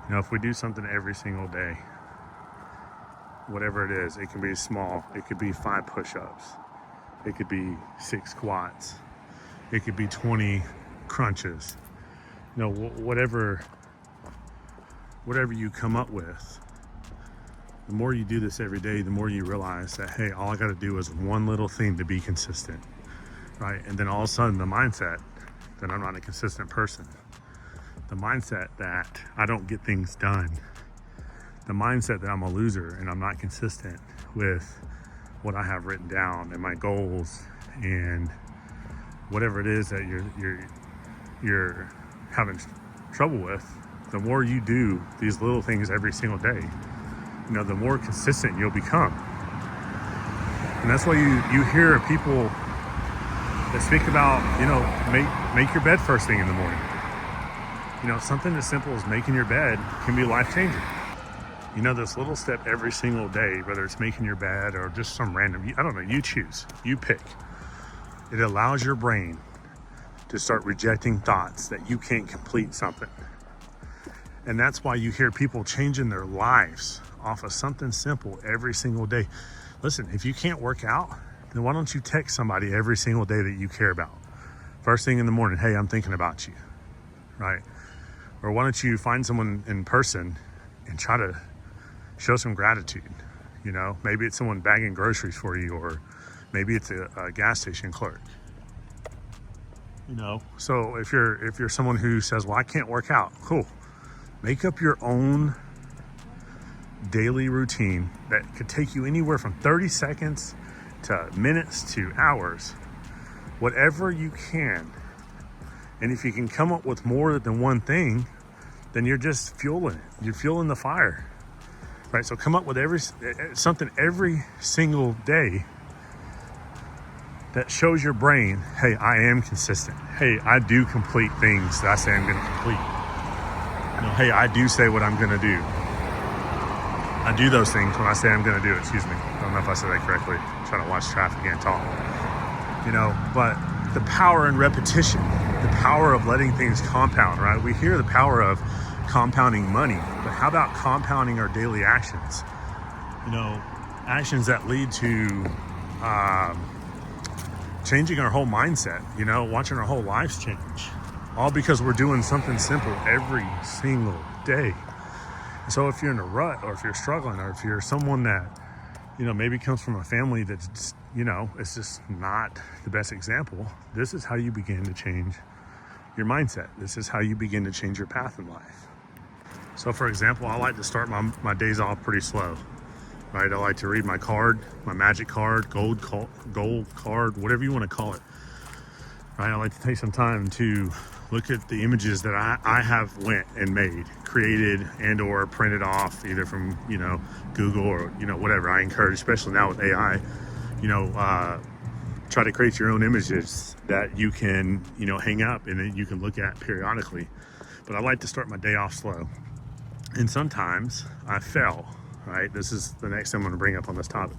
If we do something every single day, whatever it is, it can be small. It could be 5 push-ups. It could be 6 squats. It could be 20 crunches. Whatever you come up with, the more you do this every day, the more you realize that, hey, all I got to do is one little thing to be consistent, right? And then all of a sudden the mindset that I'm not a consistent person, the mindset that I don't get things done, the mindset that I'm a loser and I'm not consistent with what I have written down and my goals and whatever it is that you're having trouble with, the more you do these little things every single day, the more consistent you'll become. And that's why you hear people that speak about, make your bed first thing in the morning. Something as simple as making your bed can be life-changing. This little step every single day, whether it's making your bed or just some random, I don't know, you choose, you pick. It allows your brain to start rejecting thoughts that you can't complete something. And that's why you hear people changing their lives off of something simple every single day. Listen, if you can't work out, then why don't you text somebody every single day that you care about? First thing in the morning, hey, I'm thinking about you, right? Or why don't you find someone in person and try to show some gratitude? Maybe it's someone bagging groceries for you, or maybe it's a gas station clerk. So if you're someone who says, well, I can't work out, cool. Make up your own daily routine that could take you anywhere from 30 seconds to minutes to hours, whatever you can. And if you can come up with more than one thing, then you're just fueling it. You're fueling the fire, right? So come up with something every single day that shows your brain, hey, I am consistent. Hey, I do complete things that I say I'm going to complete. Hey, I do say what I'm going to do. I do those things when I say I'm going to do it. Excuse me. I don't know if I said that correctly. I'm trying to watch traffic and talk. But the power in repetition, the power of letting things compound, right? We hear the power of compounding money, but how about compounding our daily actions? Actions that lead to changing our whole mindset, watching our whole lives change, all because we're doing something simple every single day. So if you're in a rut, or if you're struggling, or if you're someone that, maybe comes from a family that's, it's just not the best example, this is how you begin to change your mindset. This is how you begin to change your path in life. So for example, I like to start my days off pretty slow, right? I like to read my card, my magic card, gold card, whatever you want to call it, right? I like to take some time to look at the images that I have went and made, created and or printed off, either from, Google or, whatever. I encourage, especially now with AI, try to create your own images that you can, hang up and then you can look at periodically. But I like to start my day off slow. And sometimes I fail, right? This is the next thing I'm going to bring up on this topic.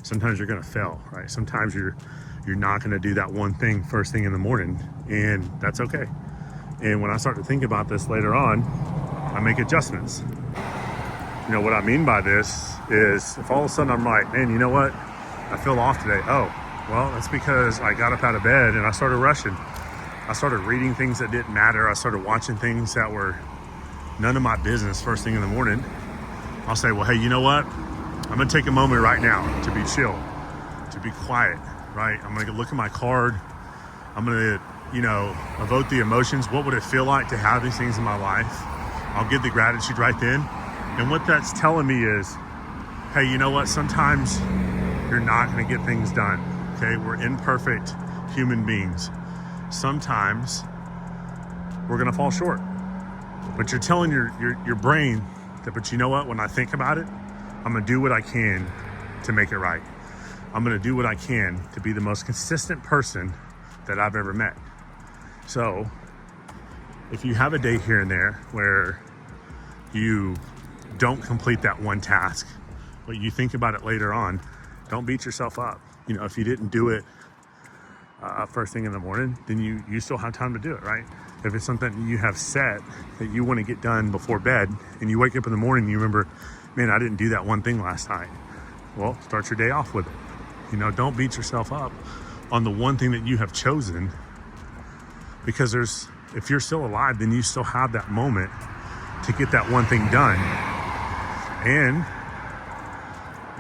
Sometimes you're going to fail, right? Sometimes you're not going to do that one thing first thing in the morning, and that's okay. And when I start to think about this later on, I make adjustments. What I mean by this is if all of a sudden I'm like, man, you know what? I feel off today. Oh, well, that's because I got up out of bed and I started rushing. I started reading things that didn't matter. I started watching things that were none of my business first thing in the morning. I'll say, well, hey, you know what? I'm going to take a moment right now to be chill, to be quiet, right? I'm going to look at my card. I'm going to, evoke the emotions. What would it feel like to have these things in my life? I'll give the gratitude right then. And what that's telling me is, hey, you know what? Sometimes you're not going to get things done, okay? We're imperfect human beings. Sometimes we're going to fall short. But you're telling your brain that, but you know what? When I think about it, I'm going to do what I can to make it right. I'm going to do what I can to be the most consistent person that I've ever met. So if you have a day here and there where you don't complete that one task, but you think about it later on, don't beat yourself up. If you didn't do it first thing in the morning, then you still have time to do it, right? if it's something that you have set that you want to get done before bed, and you wake up in the morning and you remember, man, I didn't do that one thing last night. Well, start your day off with it. You know, don't beat yourself up on the one thing that you have chosen, because if you're still alive, then you still have that moment to get that one thing done. And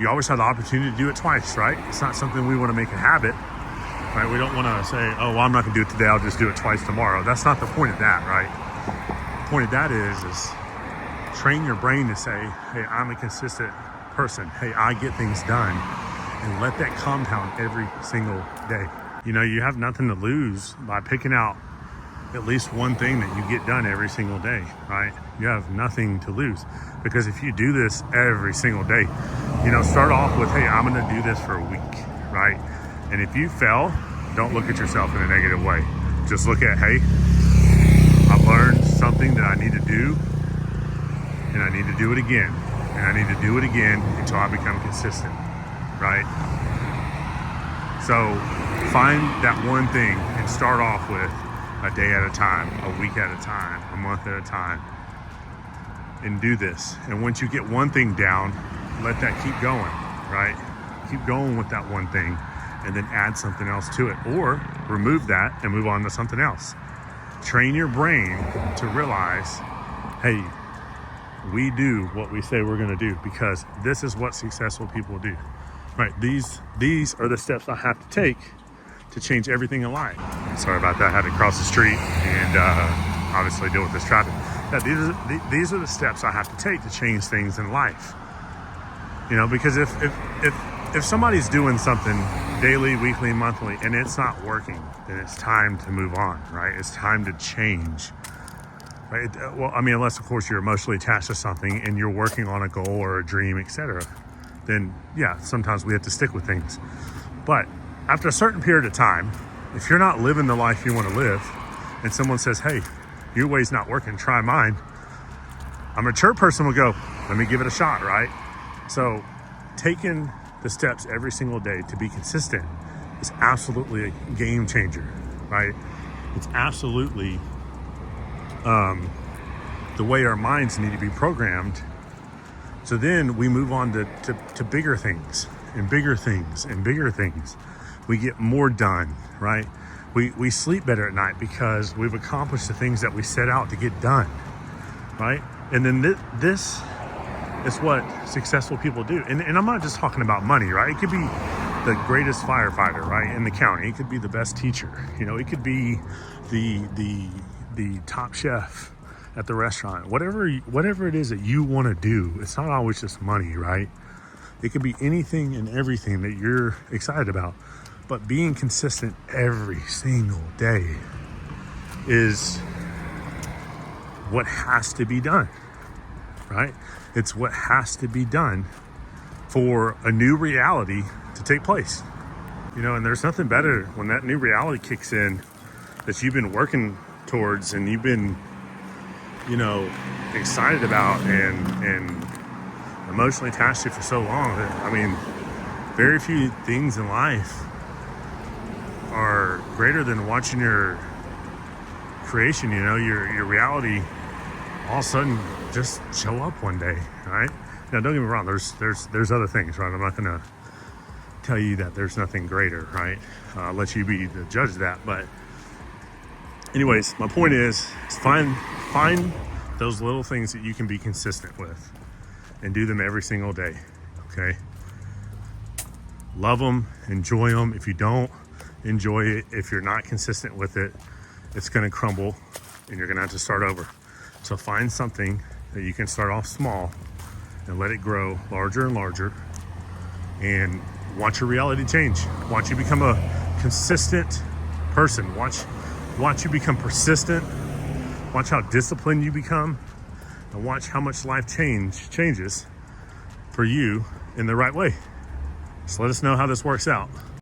you always have the opportunity to do it twice, right? It's not something we want to make a habit, right? We don't want to say, oh, well, I'm not going to do it today, I'll just do it twice tomorrow. That's not the point of that, right? The point of that is train your brain to say, hey, I'm a consistent person. Hey, I get things done. And let that compound every single day. You know, you have nothing to lose by picking out at least one thing that you get done every single day, right? You have nothing to lose, because if you do this every single day, you know, start off with, hey, I'm going to do this for a week, right? And if you fail, don't look at yourself in a negative way. Just look at, hey, I've learned something that I need to do, and I need to do it again, and I need to do it again until I become consistent, right? So find that one thing and start off with a day at a time, a week at a time, a month at a time, and do this. And once you get one thing down, let that keep going, right? Keep going with that one thing, and then add something else to it, or remove that and move on to something else. Train your brain to realize, hey, we do what we say we're going to do, because this is what successful people do, right? These are the steps I have to take to change everything in life. Sorry about that. I had to cross the street and obviously deal with this traffic. Yeah, these are the steps I have to take to change things in life. You know, because if somebody's doing something daily, weekly, monthly, and it's not working, then it's time to move on, right? It's time to change. Right? Well, I mean, unless of course you're emotionally attached to something and you're working on a goal or a dream, etc., then yeah, sometimes we have to stick with things. But after a certain period of time, if you're not living the life you want to live, and someone says, hey, your way's not working, try mine, a mature person will go, let me give it a shot, right? So taking the steps every single day to be consistent is absolutely a game changer, right? It's absolutely the way our minds need to be programmed. So then we move on to bigger things and bigger things and bigger things. We get more done, right? We sleep better at night because we've accomplished the things that we set out to get done, right? And then this is what successful people do. And I'm not just talking about money, right? It could be the greatest firefighter, right, in the county. It could be the best teacher. You know, it could be the top chef at the restaurant. Whatever it is that you want to do, it's not always just money, right? It could be anything and everything that you're excited about. But being consistent every single day is what has to be done, right? It's what has to be done for a new reality to take place. You know, and there's nothing better when that new reality kicks in that you've been working towards and you've been, you know, excited about and emotionally attached to for so long. I mean, very few things in life are greater than watching your creation, you know, your reality all of a sudden just show up one day, right? Now, don't get me wrong, there's other things, right? I'm not gonna tell you that there's nothing greater, right? I'll let you be the judge of that. But anyways, my point is find those little things that you can be consistent with and do them every single day, okay? Love them, enjoy them. If you don't enjoy it, if you're not consistent with it, it's going to crumble and you're going to have to start over. So find something that you can start off small and let it grow larger and larger, and watch your reality change. Watch you become a consistent person. Watch you become persistent. Watch how disciplined you become, and watch how much life changes for you in the right way. So let us know how this works out.